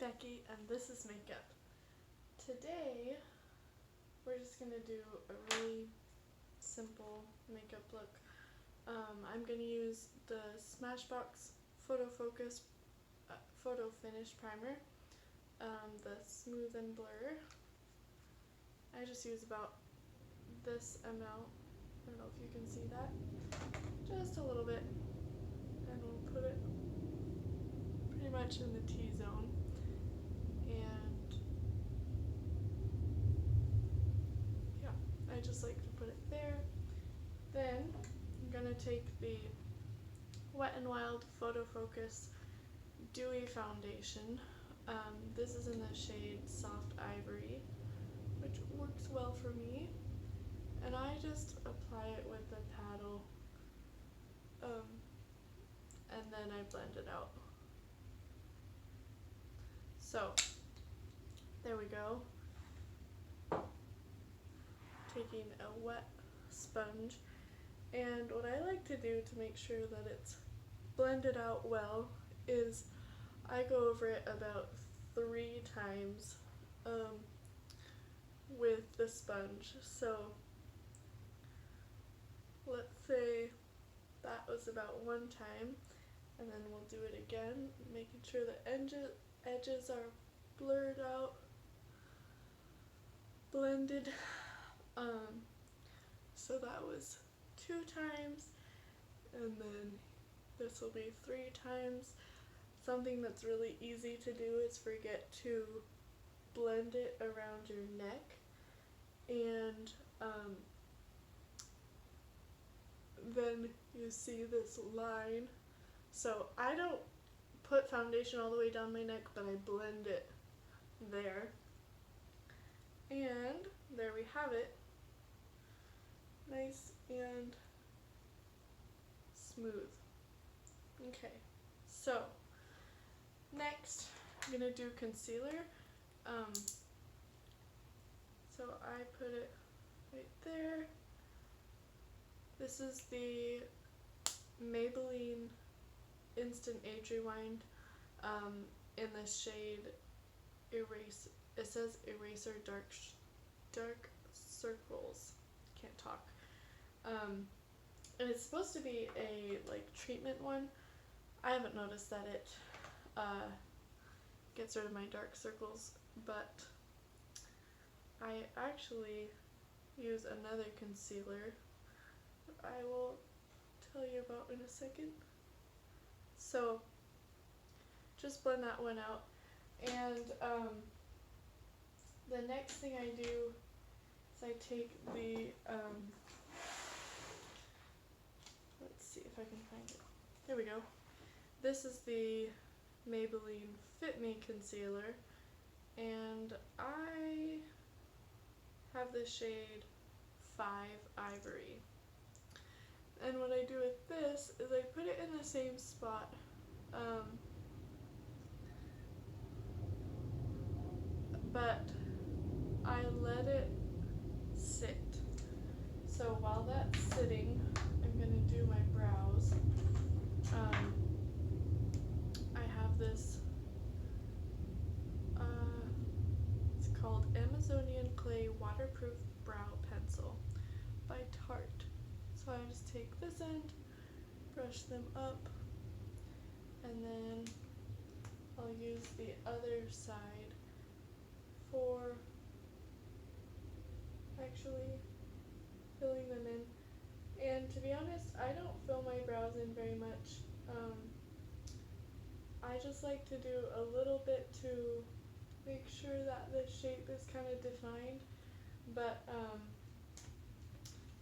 Becky and this is makeup. Today we're just going to do a really simple makeup look. I'm going to use the Smashbox Photo Finish Primer, the Smooth and Blur. I just use about this amount. I don't know if you can see that. Just a little bit. And we'll put it pretty much in the T-zone. And yeah, I just like to put it there. Then I'm going to take the Wet n Wild Photo Focus Dewy Foundation. This is in the shade Soft Ivory, which works well for me. And I just apply it with the paddle, and then I blend it out. So, there we go. Taking a wet sponge, and what I like to do to make sure that it's blended out well is I go over it about 3 times with the sponge. So let's say that was about 1 time, and then we'll do it again, making sure the edges are blurred out, blended. So that was 2 times, and then this will be 3 times. Something that's really easy to do is forget to blend it around your neck, and then you see this line. So I don't put foundation all the way down my neck, but I blend it there. And there we have it. Nice and smooth. Okay, so next I'm going to do concealer. So I put it right there. This is the Maybelline Instant Age Rewind in the shade Erase. It says Eraser Dark Circles. Can't talk. And it's supposed to be a treatment one. I haven't noticed that it gets rid of my dark circles, but I actually use another concealer that I will tell you about in a second. So just blend that one out, and the next thing I do is I take the let's see if I can find it. There we go. This is the Maybelline Fit Me concealer, and I have the shade 5 Ivory. And what I do with this is I put it in the same spot, but I let it sit. So while that's sitting, I'm going to do my brows. I have this, it's called Amazonian Clay Waterproof Brow Pencil by Tarte. So I just take this end, brush them up, and then I'll use the other side for actually filling them in. And to be honest, I don't fill my brows in very much. I just like to do a little bit to make sure that the shape is kind of defined, but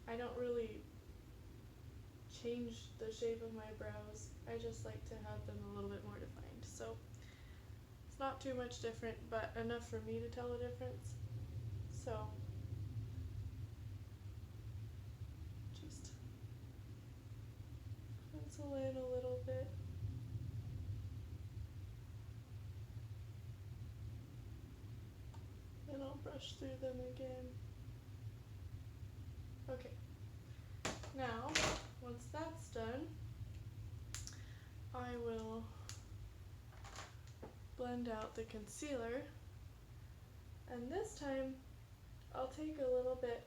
I don't really change the shape of my brows. I just like to have them a little bit more defined. So it's not too much different, but enough for me to tell the difference. So just pencil in a little bit. Then I'll brush through them again. Okay. Now, once that's done, I will blend blend out the concealer, and this time I'll take a little bit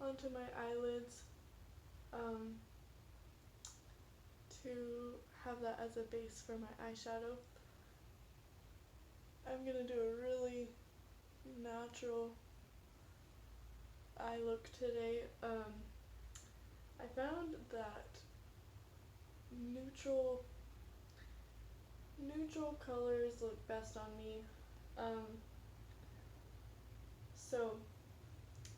onto my eyelids to have that as a base for my eyeshadow. I'm going to do a really natural eye look today. I found that neutral colors look best on me. So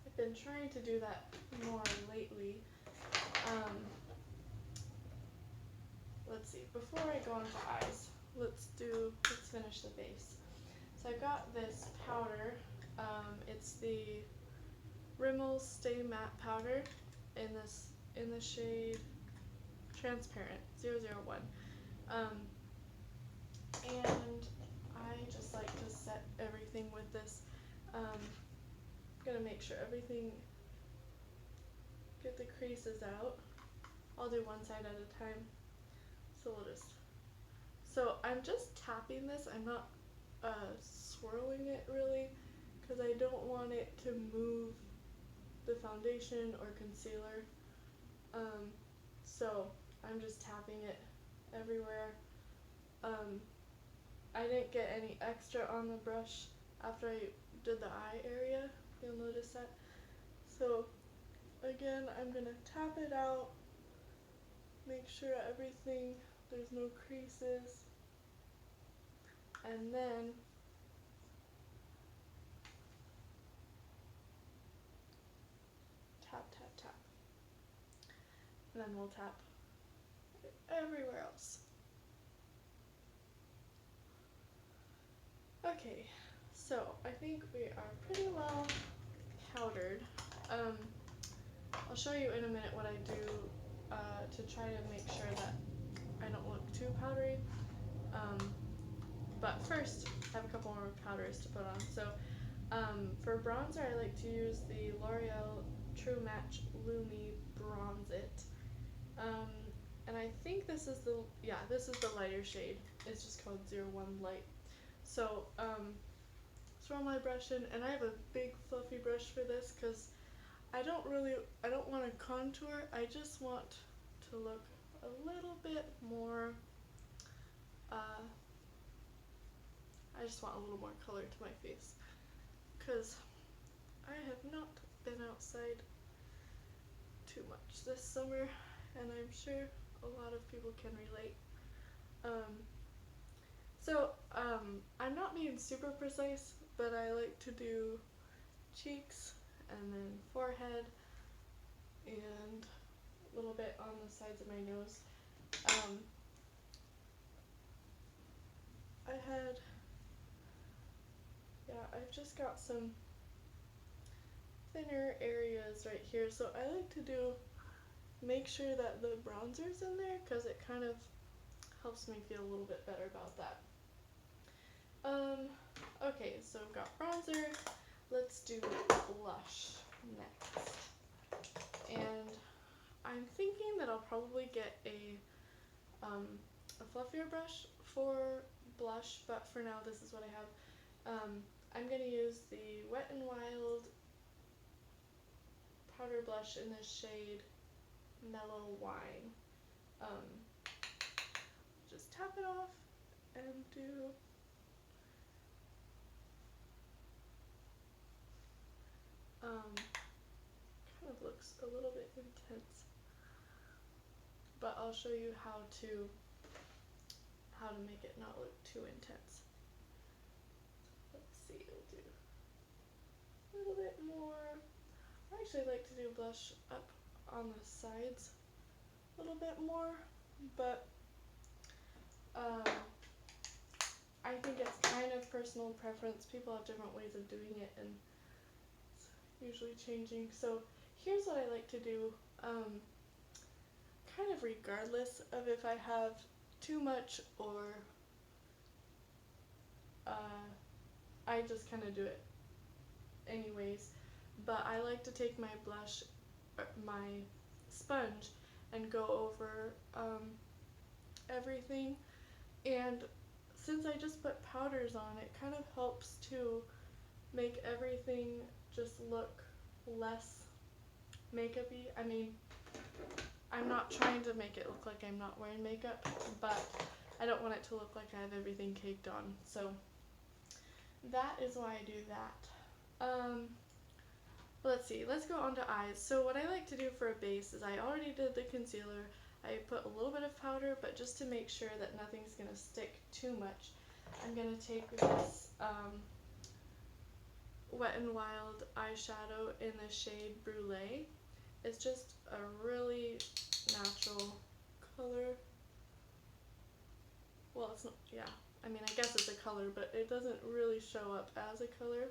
I've been trying to do that more lately. Let's see, before I go on to eyes, let's finish the base. So I got this powder. It's the Rimmel Stay Matte Powder in the shade Transparent 001. And I just like to set everything with this. I'm gonna make sure everything, get the creases out. I'll do one side at a time. So I'm just tapping this. I'm not swirling it really, because I don't want it to move the foundation or concealer. So I'm just tapping it everywhere. I didn't get any extra on the brush after I did the eye area. You'll notice that. So again, I'm gonna tap it out, make sure there's no creases, and then tap, tap, tap. And then we'll tap everywhere else. Okay, so I think we are pretty well powdered. I'll show you in a minute what I do to try to make sure that I don't look too powdery. But first, I have a couple more powders to put on. So for bronzer, I like to use the L'Oreal True Match Lumi Bronze It. And I think this is the lighter shade. It's just called 01 Light. So throw my brush in, and I have a big fluffy brush for this because I don't want to contour. I just want to look a little bit more, I just want a little more color to my face, because I have not been outside too much this summer, and I'm sure a lot of people can relate. I'm not being super precise, but I like to do cheeks and then forehead and a little bit on the sides of my nose. I've just got some thinner areas right here, so I like to make sure that the bronzer's in there, because it kind of helps me feel a little bit better about that. Okay, so I've got bronzer. Let's do blush next. And I'm thinking that I'll probably get a fluffier brush for blush, but for now this is what I have. I'm going to use the Wet n Wild powder blush in the shade Mellow Wine. Just tap it off and do kind of looks a little bit intense, but I'll show you how to make it not look too intense. Let's see, we'll do a little bit more. I actually like to do blush up on the sides a little bit more, but I think it's kind of personal preference. People have different ways of doing it, and it's usually changing. So here's what I like to do, kind of regardless of if I have too much or I just kind of do it anyways. But I like to take my blush, my sponge, and go over everything and since I just put powders on, it kind of helps to make everything just look less makeup-y. I mean, I'm not trying to make it look like I'm not wearing makeup, but I don't want it to look like I have everything caked on. So that is why I do that. Let's see, let's go on to eyes. So what I like to do for a base is I already did the concealer. I put a little bit of powder, but just to make sure that nothing's going to stick too much, I'm going to take this Wet n Wild eyeshadow in the shade Brule. It's just a really natural color. Well, it's not, yeah, I mean, I guess it's a color, but it doesn't really show up as a color.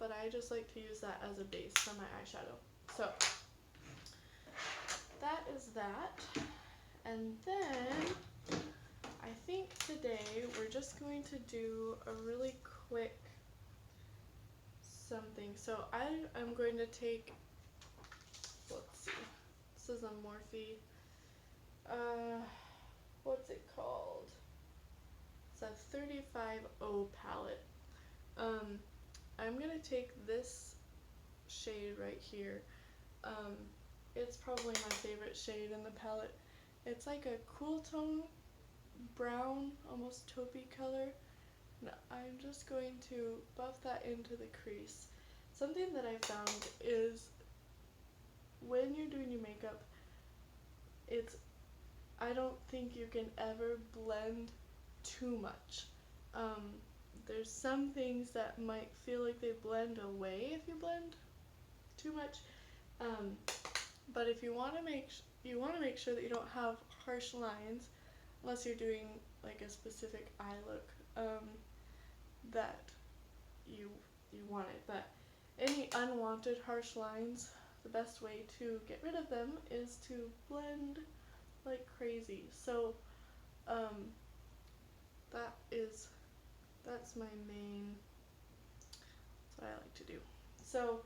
But I just like to use that as a base for my eyeshadow. So that is that. And then I think today we're just going to do a really quick something. So I am going to take, let's see, this is a Morphe, what's it called? It's a 35O palette. I'm going to take this shade right here. It's probably my favorite shade in the palette. It's like a cool tone brown, almost taupey color. And I'm just going to buff that into the crease. Something that I found is when you're doing your makeup, I don't think you can ever blend too much. There's some things that might feel like they blend away if you blend too much. But if you want to make sure that you don't have harsh lines, unless you're doing like a specific eye look that you want it. But any unwanted harsh lines, the best way to get rid of them is to blend like crazy. So that's my main, that's what I like to do. So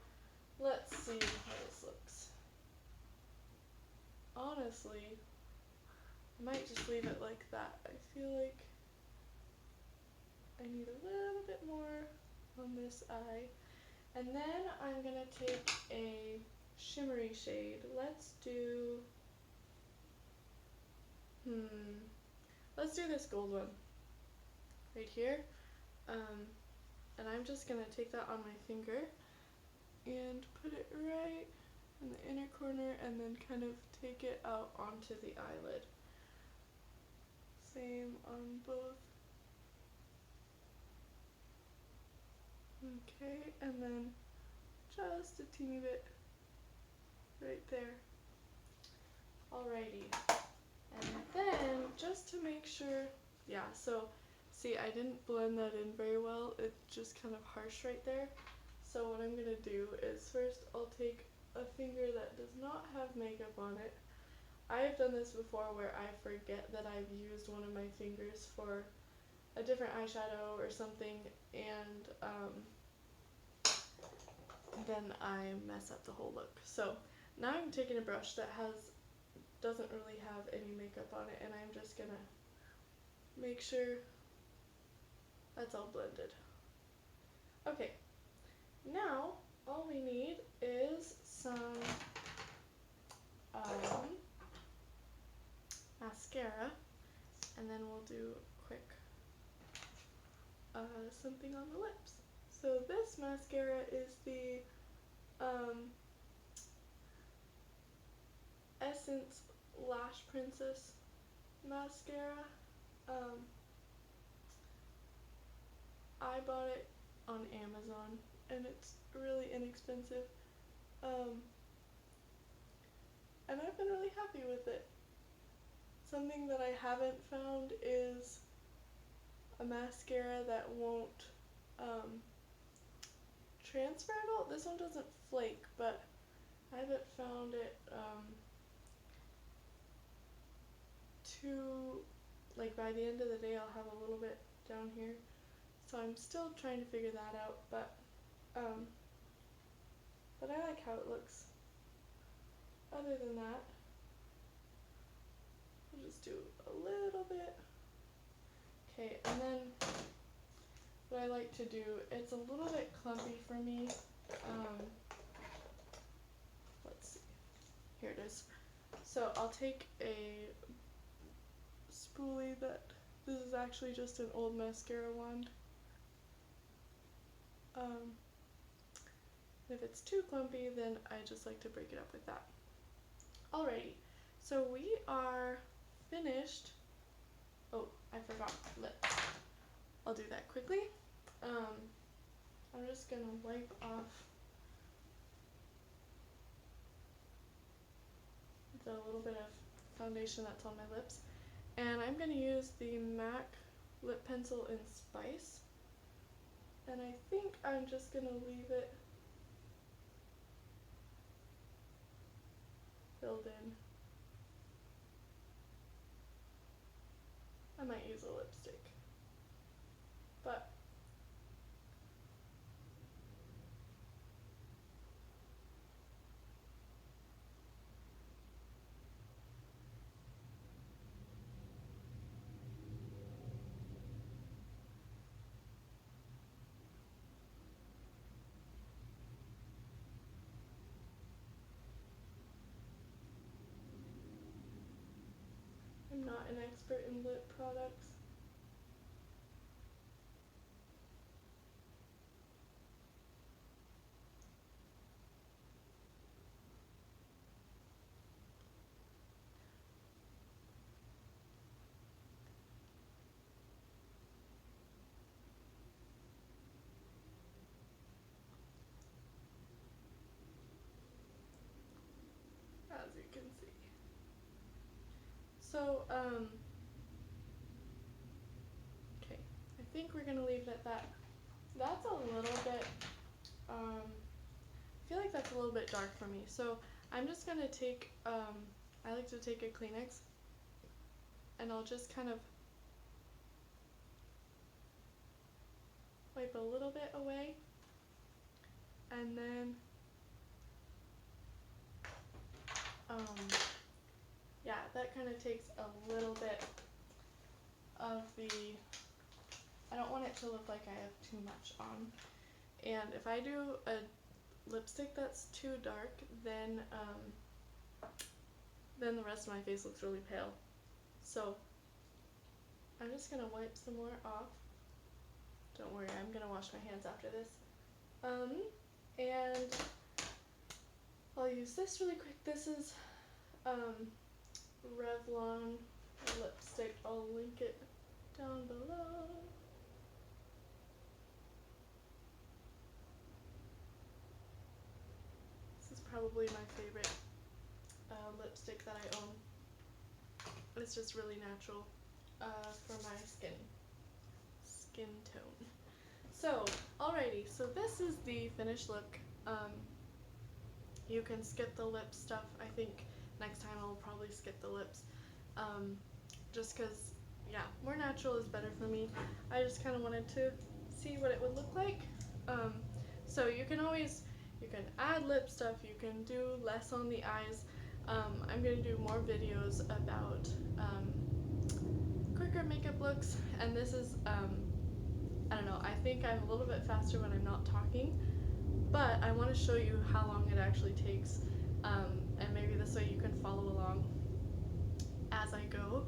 let's see how this looks. Honestly, I might just leave it like that. I feel like I need a little bit more on this eye. And then I'm going to take a shimmery shade. Let's do this gold one right here. And I'm just going to take that on my finger and put it right in the inner corner and then kind of take it out onto the eyelid. Same on both. Okay, and then just a teeny bit right there. Alrighty. And then just to make sure, yeah, so see, I didn't blend that in very well. It's just kind of harsh right there. So what I'm going to do is first I'll take a finger that does not have makeup on it. I have done this before where I forget that I've used one of my fingers for a different eyeshadow or something, and then I mess up the whole look. So now I'm taking a brush that doesn't really have any makeup on it, and I'm just gonna make sure that's all blended. Okay, now all we need is some mascara, and then we'll do a quick something on the lips. So this mascara is the Essence Lash Princess mascara. I bought it on Amazon and it's really inexpensive. And I've been really happy with it. Something that I haven't found is a mascara that won't transfer at all. This one doesn't flake, but I haven't found it like by the end of the day I'll have a little bit down here. So I'm still trying to figure that out, but I like how it looks. Other than that, I'll just do a little bit. Okay, and then what I like to do, it's a little bit clumpy for me. Let's see. Here it is. So I'll take a spoolie this is actually just an old mascara wand. If it's too clumpy, then I just like to break it up with that. Alrighty, so we are finished. Oh, I forgot lips. I'll do that quickly. I'm just gonna wipe off the little bit of foundation that's on my lips. And I'm gonna use the MAC lip pencil in Spice. And I think I'm just gonna leave it filled in. I might use a lipstick, but I'm not an expert in lip products. As you can see. So, okay, I think we're gonna leave it at that. That's a little bit, I feel like that's a little bit dark for me. So I'm just gonna take, I like to take a Kleenex and I'll just kind of wipe a little bit away, and then yeah, that kind of takes a little bit of the, I don't want it to look like I have too much on. And if I do a lipstick that's too dark, then the rest of my face looks really pale. So I'm just gonna wipe some more off. Don't worry, I'm gonna wash my hands after this. And I'll use this really quick. This is Revlon lipstick. I'll link it down below. This is probably my favorite lipstick that I own. It's just really natural for my skin tone. So, alrighty, so this is the finished look. You can skip the lip stuff. I think next time I'll probably skip the lips. Just because, yeah, more natural is better for me. I just kind of wanted to see what it would look like. So you can add lip stuff, you can do less on the eyes. I'm going to do more videos about quicker makeup looks, and this is, I don't know, I think I'm a little bit faster when I'm not talking, but I want to show you how long it actually takes, and maybe this way you can follow along as I go,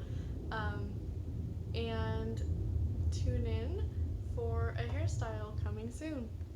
and tune in for a hairstyle coming soon.